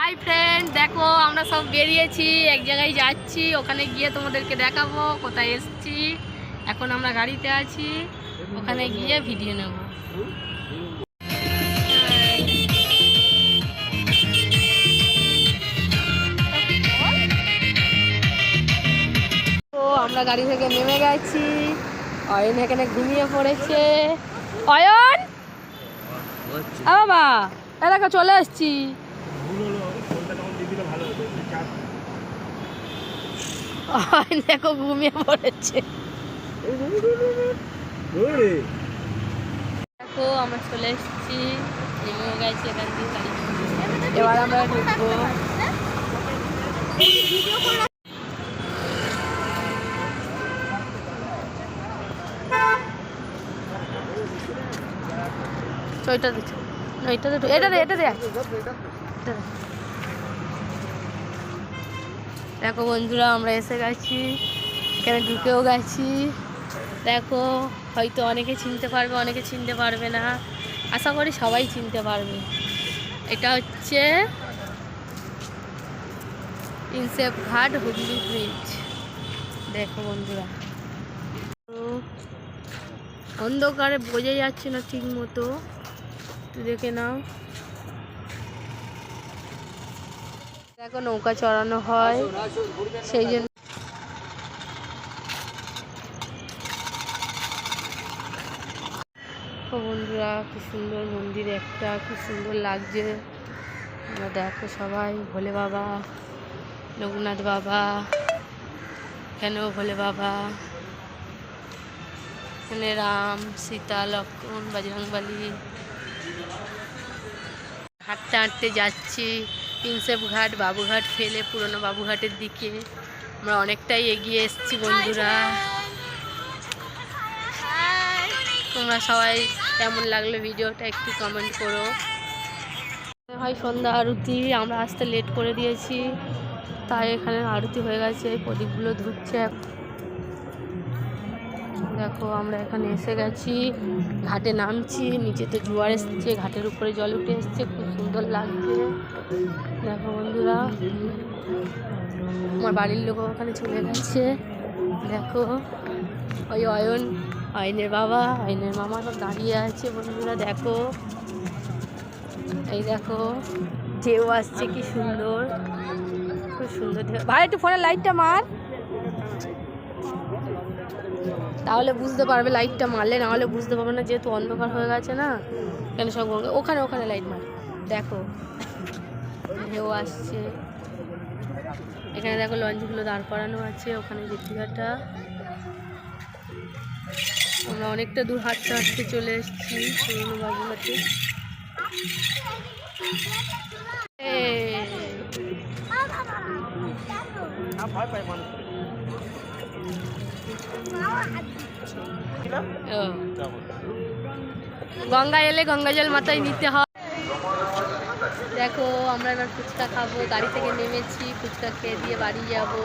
Hi friend, দেখো আমরা সব বেরিয়েছি, এক জায়গায় যাচ্ছি, ওখানে গিয়ে তোমাদেরকে দেখাবো কোথায় এসেছি। এখন আমরা গাড়িতে আছি, ওখানে গিয়ে ভিডিও নেব। তো আমরা গাড়ি থেকে নেমে গেছি, অয়ন এখানে ঘুমিয়ে পড়েছে। অয়ন বাবা এলাকা চলে আসছি। দেখো ঘুমিয়ে পড়েছে। দেখো আমরা চলে এসেছি, নেমে গেছি এখান থেকে গাড়ি। এবার আমরা ঢুকবো। এটা দেখো বন্ধুরা, আমরা এসে গেছি, এখানে ঢুকেও গেছি। দেখো হয়তো অনেকে চিনতে পারবে, অনেকে চিনতে পারবে না, আশা করি সবাই চিনতে পারবে। এটা হচ্ছে প্রিন্সেপ ঘাট হুগলি ব্রিজ। দেখো বন্ধুরা, অন্ধকারে বোঝা যাচ্ছে না ঠিক মতো, একটু দেখে নাও। দেখো নৌকা চড়ানো হয়, সেই জন্য বন্ধুরা কি সুন্দর মন্দির, একটা কি সুন্দর লাগছে। আমরা দেখো সবাই, ভোলে বাবা, লোকনাথ বাবা, এখানেও ভোলে বাবা, এখানে রাম সীতা লক্ষ্মণ বজরংবলী। হাঁটতে হাঁটতে যাচ্ছি প্রিন্সেপ ঘাট, বাবুঘাট ফেলে পুরনো বাবুঘাটের দিকে। আমরা অনেকটাই এগিয়ে এসেছি বন্ধুরা। তোমরা সবাই কেমন লাগলো ভিডিওটা একটু কমেন্ট করো। হয় সন্ধ্যা আরতি, আমরা আসতে লেট করে দিয়েছি, তাই এখানে আরতি হয়ে গেছে, প্রদীপগুলো ধুচ্ছে। দেখো আমরা এখানে এসে গেছি, ঘাটে নামছি, নিচে তো জোয়ার এসছে, ঘাটের উপরে জল উঠে এসছে, খুব সুন্দর লাগছে। দেখো বন্ধুরা, আমার বাড়ির লোক ওখানে চলে গেছে। দেখো ওই অয়ন, অয়নের বাবা, অয়নের মামা সব দাঁড়িয়ে আছে বন্ধুরা। দেখো এই দেখো ঢেউ আসছে, কি সুন্দর, খুব সুন্দর ঢেউ। ভাই একটু ফোনের লাইটটা মার, তাহলে বুঝতে পারবে। লাইটটা মারলে, না হলে বুঝতে পারবে না, যেহেতু অন্ধকার হয়ে গেছে না। কেন সব ওখানে ওখানে লাইট মার। দেখো ঢেউ আসছে, এখানে দেখো লঞ্চগুলো দাঁড় করানো আছে, ওখানে জেঠিঘাটা। আমরা অনেকটা দূর হাঁটতে হাঁটতে চলে এসেছি পুরনো বাবুঘাটে। গঙ্গা এলে গঙ্গা জল মাথায় নিতে হয়। দেখো আমরা এবার ফুচকা খাবো, গাড়ি থেকে নেমেছি, ফুচকা খেয়ে দিয়ে বাড়ি যাবো।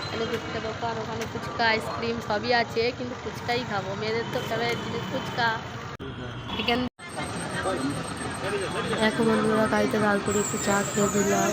এখানে ফুচকা দোকান, ওখানে ফুচকা আইসক্রিম সবই আছে, কিন্তু ফুচকাই খাবো, মেয়েদের তো ফেভারিট জিনিস ফুচকা। এখানে দেখো বন্ধুরা, গাড়িতে দাঁড় করে একটু চা খেয়ে দিলাম।